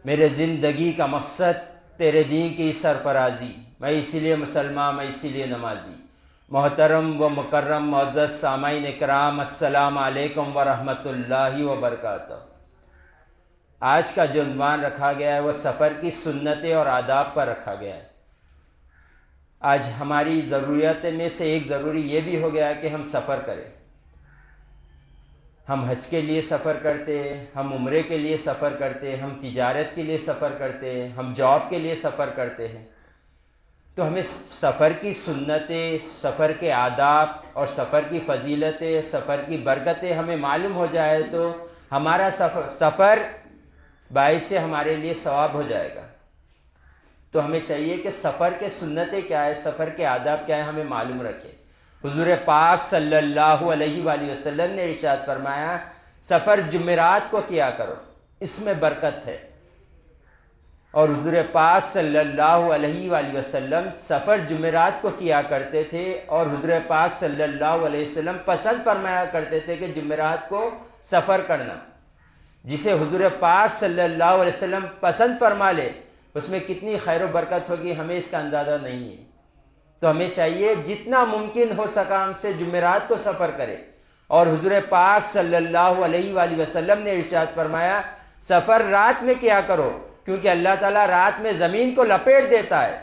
میرے زندگی کا مقصد تیرے دین کی سرفرازی، میں اسی لیے مسلمان، میں اسی لیے نمازی۔ محترم و مکرم معزز سامعین کرام، السلام علیکم ورحمۃ اللہ وبرکاتہ۔ آج کا جو عنوان رکھا گیا ہے وہ سفر کی سنتیں اور آداب پر رکھا گیا ہے۔ آج ہماری ضروریات میں سے ایک ضروری یہ بھی ہو گیا ہے کہ ہم سفر کریں۔ ہم حج کے لیے سفر کرتے ہیں، ہم عمرے کے لیے سفر کرتے ہیں، ہم تجارت کے لیے سفر کرتے ہیں، ہم جاب کے لیے سفر کرتے ہیں۔ تو ہمیں سفر کی سنتیں، سفر کے آداب اور سفر کی فضیلتیں، سفر کی برکتیں ہمیں معلوم ہو جائے تو ہمارا سفر باعث ہمارے لیے ثواب ہو جائے گا۔ تو ہمیں چاہیے کہ سفر کے سنتیں کیا ہے، سفر کے آداب کیا ہے، ہمیں معلوم رکھے۔ حضور پاک صلی اللہ علیہ وآلہ وسلم نے ارشاد فرمایا، سفر جمعرات کو کیا کرو، اس میں برکت ہے۔ اور حضور پاک صلی اللہ علیہ وآلہ وسلم سفر جمعرات کو کیا کرتے تھے، اور حضور پاک صلی اللہ علیہ وسلم پسند فرمایا کرتے تھے کہ جمعرات کو سفر کرنا۔ جسے حضور پاک صلی اللہ علیہ وسلم پسند فرما لے اس میں کتنی خیر و برکت ہوگی، ہمیں اس کا اندازہ نہیں ہے۔ تو ہمیں چاہیے جتنا ممکن ہو سکا ہم سے جمعرات کو سفر کرے۔ اور حضور پاک صلی اللہ علیہ وآلہ وسلم نے ارشاد فرمایا، سفر رات میں کیا کرو، کیونکہ اللہ تعالیٰ رات میں زمین کو لپیٹ دیتا ہے،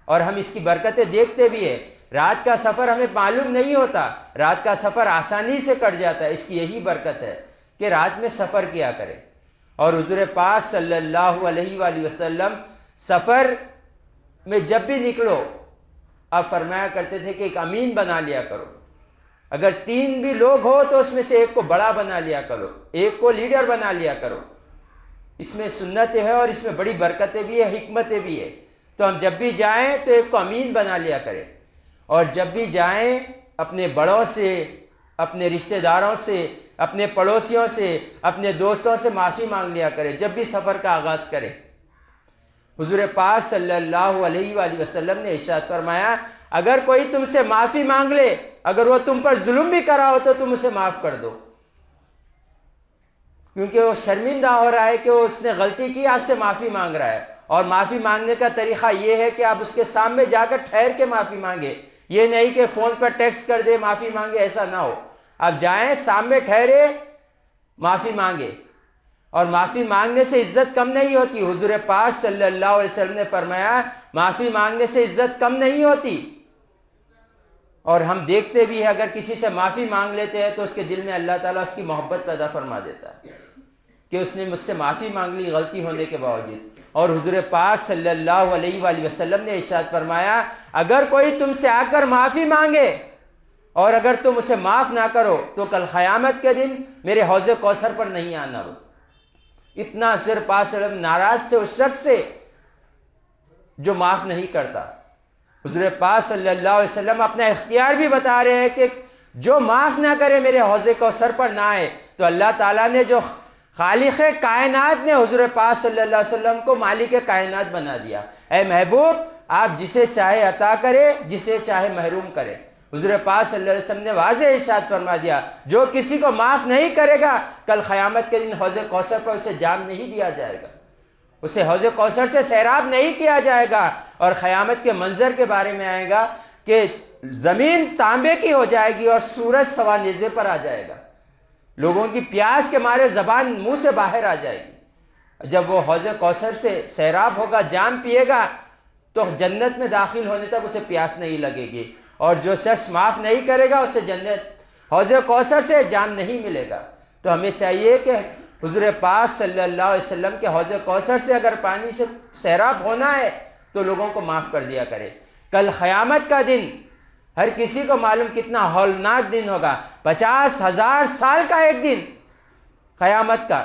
اور ہم اس کی برکتیں دیکھتے بھی ہیں۔ رات کا سفر ہمیں معلوم نہیں ہوتا، رات کا سفر آسانی سے کٹ جاتا ہے، اس کی یہی برکت ہے کہ رات میں سفر کیا کرے۔ اور حضور پاک صلی اللہ علیہ وآلہ وسلم سفر میں جب بھی نکلو آپ فرمایا کرتے تھے کہ ایک امین بنا لیا کرو۔ اگر 3 بھی لوگ ہو تو اس میں سے ایک کو بڑا بنا لیا کرو، ایک کو لیڈر بنا لیا کرو۔ اس میں سنتیں ہے اور اس میں بڑی برکتیں بھی ہے، حکمتیں بھی ہے۔ تو ہم جب بھی جائیں تو ایک کو امین بنا لیا کریں، اور جب بھی جائیں اپنے بڑوں سے، اپنے رشتہ داروں سے، اپنے پڑوسیوں سے، اپنے دوستوں سے معافی مانگ لیا کرے جب بھی سفر کا آغاز کرے۔ حضور پاک صلی اللہ علیہ وآلہ وسلم نے ارشاد فرمایا، اگر کوئی تم سے معافی مانگ لے، اگر وہ تم پر ظلم بھی کرا ہو تو تم اسے معاف کر دو، کیونکہ وہ شرمندہ ہو رہا ہے کہ وہ اس نے غلطی کی، آپ سے معافی مانگ رہا ہے۔ اور معافی مانگنے کا طریقہ یہ ہے کہ آپ اس کے سامنے جا کر ٹھہر کے معافی مانگے، یہ نہیں کہ فون پر ٹیکسٹ کر دے معافی مانگے، ایسا نہ ہو۔ آپ جائیں سامنے ٹھہرے معافی مانگے، اور معافی مانگنے سے عزت کم نہیں ہوتی۔ حضور پاک صلی اللہ علیہ وسلم نے فرمایا، معافی مانگنے سے عزت کم نہیں ہوتی۔ اور ہم دیکھتے بھی ہیں اگر کسی سے معافی مانگ لیتے ہیں تو اس کے دل میں اللہ تعالیٰ اس کی محبت پیدا فرما دیتا ہے کہ اس نے مجھ سے معافی مانگ لی غلطی ہونے کے باوجود۔ اور حضور پاک صلی اللہ علیہ وآلہ وسلم نے ارشاد فرمایا، اگر کوئی تم سے آ کر معافی مانگے اور اگر تم اسے معاف نہ کرو تو کل قیامت کے دن میرے حوض کوثر پر نہیں آنا ہو۔ اتنا سر پاس ناراض تھے اس شخص سے جو معاف نہیں کرتا۔ حضور پاک صلی اللہ علیہ وسلم اپنا اختیار بھی بتا رہے ہیں کہ جو معاف نہ کرے میرے حوض کوثر پر نہ آئے۔ تو اللہ تعالیٰ نے جو خالق کائنات نے حضور پاک صلی اللہ علیہ وسلم کو مالک کائنات بنا دیا۔ اے محبوب، آپ جسے چاہے عطا کرے، جسے چاہے محروم کرے۔ حضور پاک صلی اللہ علیہ وسلم نے واضح ارشاد فرما دیا، جو کسی کو معاف نہیں کرے گا کل قیامت کے دن حوض کوثر پر اسے جام نہیں دیا جائے گا، اسے حوض کوثر سے سیراب نہیں کیا جائے گا۔ اور قیامت کے منظر کے بارے میں آئے گا کہ زمین تانبے کی ہو جائے گی اور سورج سوا نیزے پر آ جائے گا، لوگوں کی پیاس کے مارے زبان منہ سے باہر آ جائے گی۔ جب وہ حوض کوثر سے سیراب ہوگا، جام پیے گا، تو جنت میں داخل ہونے تک اسے پیاس نہیں لگے گی، اور جو شخص معاف نہیں کرے گا اسے جنت حوض کوثر سے جام نہیں ملے گا۔ تو ہمیں چاہیے کہ حضور پاک صلی اللہ علیہ وسلم کے حوض کوثر سے اگر پانی سے سیراب ہونا ہے تو لوگوں کو معاف کر دیا کرے۔ کل قیامت کا دن ہر کسی کو معلوم کتنا ہولناک دن ہوگا، 50,000 سال کا ایک دن قیامت کا،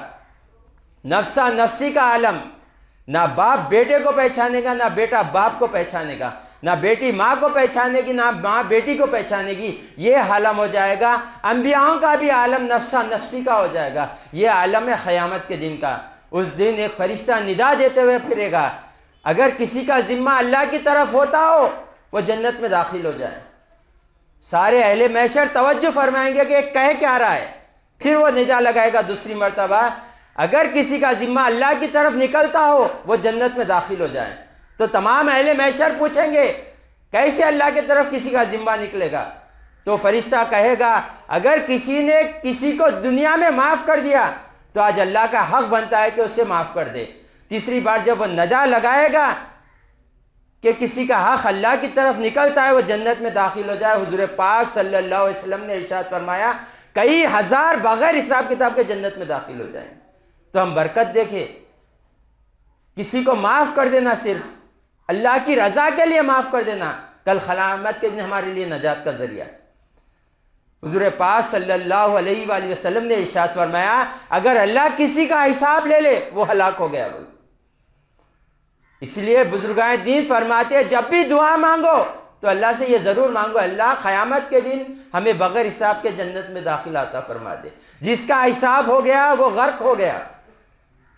نفسا نفسی کا عالم، نہ باپ بیٹے کو پہچانے گا، نہ بیٹا باپ کو پہچانے گا، نہ بیٹی ماں کو پہچانے گی، نہ ماں بیٹی کو پہچانے گی۔ یہ عالم ہو جائے گا، انبیاؤں کا بھی عالم نفسا نفسی کا ہو جائے گا۔ یہ عالم ہے قیامت کے دن کا۔ اس دن ایک فرشتہ ندا دیتے ہوئے پھرے گا، اگر کسی کا ذمہ اللہ کی طرف ہوتا ہو وہ جنت میں داخل ہو جائے۔ سارے اہل محشر توجہ فرمائیں گے کہ کہہ کیا رہا ہے، پھر وہ ندا لگائے گا دوسری مرتبہ، اگر کسی کا ذمہ اللہ کی طرف نکلتا ہو وہ جنت میں داخل ہو جائیں. تو تمام اہل محشر پوچھیں گے کیسے اللہ کی طرف کسی کا ذمہ نکلے گا؟ تو فرشتہ کہے گا اگر کسی نے کسی کو دنیا میں معاف کر دیا تو آج اللہ کا حق بنتا ہے کہ اسے معاف کر دے. تیسری بار جب وہ ندا لگائے گا کہ کسی کا حق اللہ کی طرف نکلتا ہے وہ جنت میں داخل ہو جائے. حضور پاک صلی اللہ علیہ وسلم نے ارشاد فرمایا کئی ہزار بغیر حساب کتاب کے جنت میں داخل ہو جائیں. تو ہم برکت دیکھیں, کسی کو معاف کر دینا, صرف اللہ کی رضا کے لیے معاف کر دینا کل قیامت کے دن ہمارے لیے نجات کا ذریعہ. حضور پاک صلی اللہ علیہ وآلہ وسلم نے ارشاد فرمایا اگر اللہ کسی کا حساب لے لے وہ ہلاک ہو گیا. اس لیے بزرگان دین فرماتے ہیں جب بھی دعا مانگو تو اللہ سے یہ ضرور مانگو اللہ قیامت کے دن ہمیں بغیر حساب کے جنت میں داخل عطا فرما دے. جس کا حساب ہو گیا وہ غرق ہو گیا.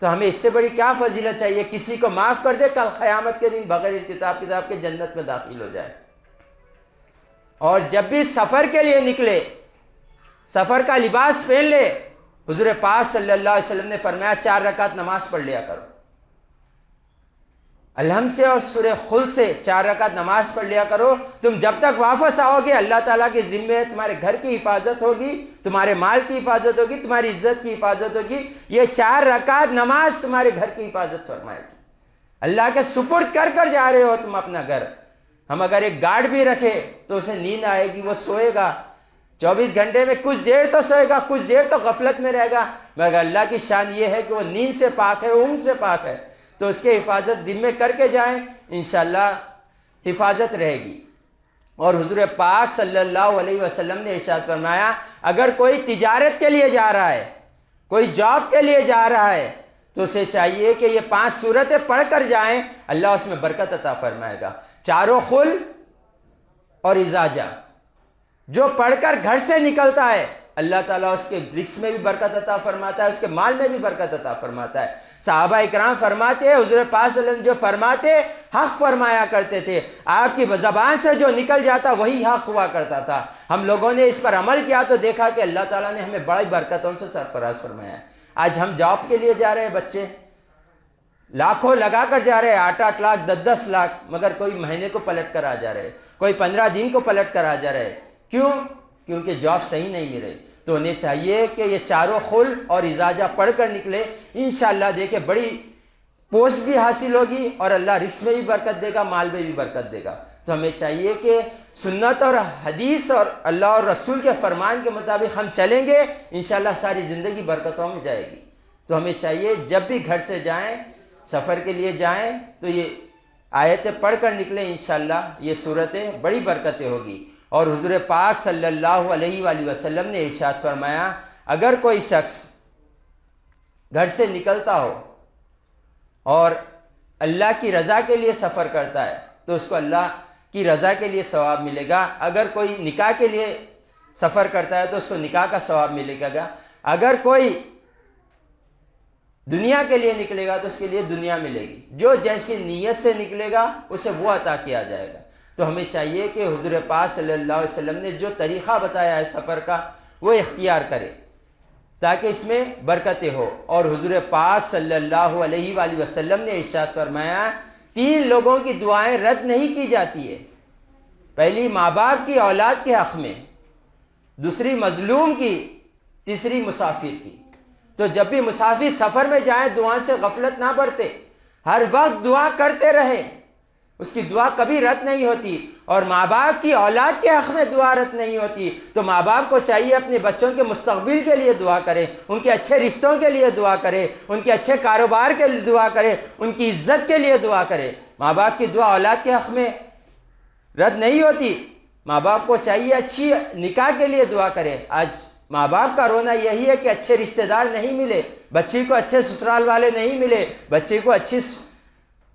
تو ہمیں اس سے بڑی کیا فضیلت چاہیے؟ کسی کو معاف کر دے کل قیامت کے دن بغیر اس کتاب کے جنت میں داخل ہو جائے. اور جب بھی سفر کے لیے نکلے سفر کا لباس پہن لے. حضور پاک صلی اللہ علیہ وسلم نے فرمایا 4 رکعت نماز پڑھ لیا کرو. الحمد سے اور سورہ خلد سے 4 رکعت نماز پڑھ لیا کرو. تم جب تک واپس آؤ گے اللہ تعالیٰ کے ذمے ہے تمہارے گھر کی حفاظت ہوگی, تمہارے مال کی حفاظت ہوگی, تمہاری عزت کی حفاظت ہوگی. یہ 4 رکعت نماز تمہارے گھر کی حفاظت فرمائے گی. اللہ کے سپرد کر کر جا رہے ہو تم اپنا گھر. ہم اگر ایک گارڈ بھی رکھے تو اسے نیند آئے گی, وہ سوئے گا 24 گھنٹے میں کچھ دیر تو سوئے گا, کچھ دیر تو غفلت میں رہے گا, مگر اللہ کی شان یہ ہے کہ وہ نیند سے پاک ہے, اونگ سے پاک ہے. تو اس کی حفاظت ذمے کر کے جائیں انشاءاللہ حفاظت رہے گی. اور حضور پاک صلی اللہ علیہ وسلم نے ارشاد فرمایا اگر کوئی تجارت کے لیے جا رہا ہے, کوئی جاب کے لیے جا رہا ہے تو اسے چاہیے کہ یہ 5 سورتیں پڑھ کر جائیں, اللہ اس میں برکت عطا فرمائے گا. چاروں خل اور اذا جاء جو پڑھ کر گھر سے نکلتا ہے اللہ تعالیٰ اس کے رزق میں بھی برکت عطا فرماتا ہے, اس کے مال میں بھی برکت عطا فرماتا ہے. صحابہ اکرام فرماتے ہیں حضور پاک صلی اللہ علیہ وسلم جو فرماتے حق فرمایا کرتے تھے, آپ کی زبان سے جو نکل جاتا وہی حق ہوا کرتا تھا. ہم لوگوں نے اس پر عمل کیا تو دیکھا کہ اللہ تعالیٰ نے ہمیں بڑی برکتوں سے سرفراز فرمایا ہے. آج ہم جاب کے لیے جا رہے ہیں, بچے لاکھوں لگا کر جا رہے ہیں, 8-8 لاکھ 10-10 لاکھ, مگر کوئی مہینے کو پلٹ کر آ جا رہے, کوئی 15 دن کو پلٹ کر آ جا رہے. کیوں؟ کیونکہ جاب صحیح نہیں مل رہی. تو انہیں چاہیے کہ یہ چاروں خل اور اذا جاء پڑھ کر نکلے. انشاءاللہ دیکھیں بڑی پوسٹ بھی حاصل ہوگی اور اللہ رزق میں بھی برکت دے گا, مال میں بھی برکت دے گا. تو ہمیں چاہیے کہ سنت اور حدیث اور اللہ اور رسول کے فرمان کے مطابق ہم چلیں گے انشاءاللہ ساری زندگی برکتوں میں جائے گی. تو ہمیں چاہیے جب بھی گھر سے جائیں, سفر کے لیے جائیں تو یہ آیتیں پڑھ کر نکلیں, انشاءاللہ یہ صورتیں بڑی برکتیں ہوگی. اور حضور پاک صلی اللہ علیہ وآلہ وسلم نے ارشاد فرمایا اگر کوئی شخص گھر سے نکلتا ہو اور اللہ کی رضا کے لیے سفر کرتا ہے تو اس کو اللہ کی رضا کے لیے ثواب ملے گا. اگر کوئی نکاح کے لیے سفر کرتا ہے تو اس کو نکاح کا ثواب ملے گا. اگر کوئی دنیا کے لیے نکلے گا تو اس کے لیے دنیا ملے گی. جو جیسی نیت سے نکلے گا اسے وہ عطا کیا جائے گا. تو ہمیں چاہیے کہ حضور پاک صلی اللہ علیہ وسلم نے جو طریقہ بتایا ہے سفر کا وہ اختیار کرے تاکہ اس میں برکتیں ہو. اور حضور پاک صلی اللہ علیہ وآلہ وسلم نے ارشاد فرمایا 3 لوگوں کی دعائیں رد نہیں کی جاتی ہے. پہلی ماں باپ کی اولاد کے حق میں, دوسری مظلوم کی, تیسری مسافر کی. تو جب بھی مسافر سفر میں جائیں دعا سے غفلت نہ برتے, ہر وقت دعا کرتے رہے, اس کی دعا کبھی رد نہیں ہوتی. اور ماں باپ کی اولاد کے حق میں دعا رد نہیں ہوتی. تو ماں باپ کو چاہیے اپنے بچوں کے مستقبل کے لیے دعا کرے, ان کے اچھے رشتوں کے لیے دعا کرے, ان کے اچھے کاروبار کے لیے دعا کرے, ان کی عزت کے لیے دعا کرے. ماں باپ کی دعا اولاد کے حق میں رد نہیں ہوتی. ماں باپ کو چاہیے اچھی نکاح کے لیے دعا کرے. آج ماں باپ کا رونا یہی ہے کہ اچھے رشتہ دار نہیں ملے, بچی کو اچھے سسرال والے نہیں ملے, بچے کو اچھی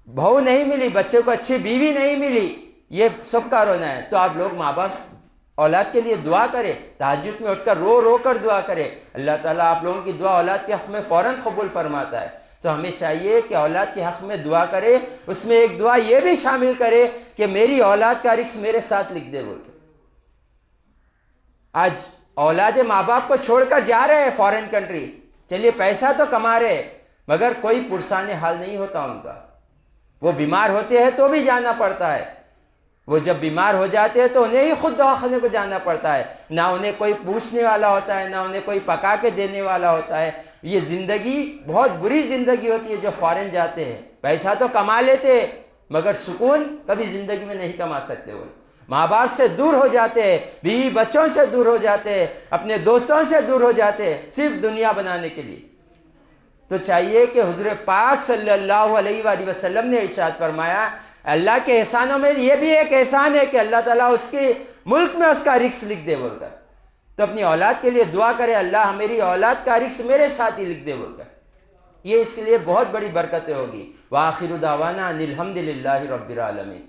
بہو نہیں ملی, بچے کو اچھی بیوی نہیں ملی, یہ سب کا رونا ہے. تو آپ لوگ ماں باپ اولاد کے لیے دعا کرے, تہجد میں اٹھ کر رو رو کر دعا کرے. اللہ تعالیٰ آپ لوگوں کی دعا اولاد کے حق میں فوراً قبول فرماتا ہے. تو ہمیں چاہیے کہ اولاد کے حق میں دعا کرے, اس میں ایک دعا یہ بھی شامل کرے کہ میری اولاد کا رزق میرے ساتھ لکھ دے بول کے. آج اولاد ماں باپ کو چھوڑ کر جا رہے ہیں فارن کنٹری, چلیے پیسہ تو کما رہے مگر کوئی پرسان حال نہیں ہوتا ان کا. وہ بیمار ہوتے ہیں تو بھی جانا پڑتا ہے. وہ جب بیمار ہو جاتے ہیں تو انہیں ہی خود دواخانے کو جانا پڑتا ہے. نہ انہیں کوئی پوچھنے والا ہوتا ہے، نہ انہیں کوئی پکا کے دینے والا ہوتا ہے. یہ زندگی بہت بری زندگی ہوتی ہے جو فارن جاتے ہیں. پیسہ تو کما لیتے مگر سکون کبھی زندگی میں نہیں کما سکتے. وہ ماں باپ سے دور ہو جاتے ہیں، بیوی بچوں سے دور ہو جاتے ہیں، اپنے دوستوں سے دور ہو جاتے ہیں صرف دنیا بنانے کے لیے. تو چاہیے کہ حضور پاک صلی اللہ علیہ وآلہ وسلم نے ارشاد فرمایا اللہ کے احسانوں میں یہ بھی ایک احسان ہے کہ اللہ تعالیٰ اس کے ملک میں اس کا رزق لکھ دے بول کر. تو اپنی اولاد کے لیے دعا کرے اللہ میری اولاد کا رزق میرے ساتھ ہی لکھ دے بول کر. یہ اس کے لیے بہت بڑی برکتیں ہوگی. وآخر دعوانا ان الحمد للہ رب العالمین.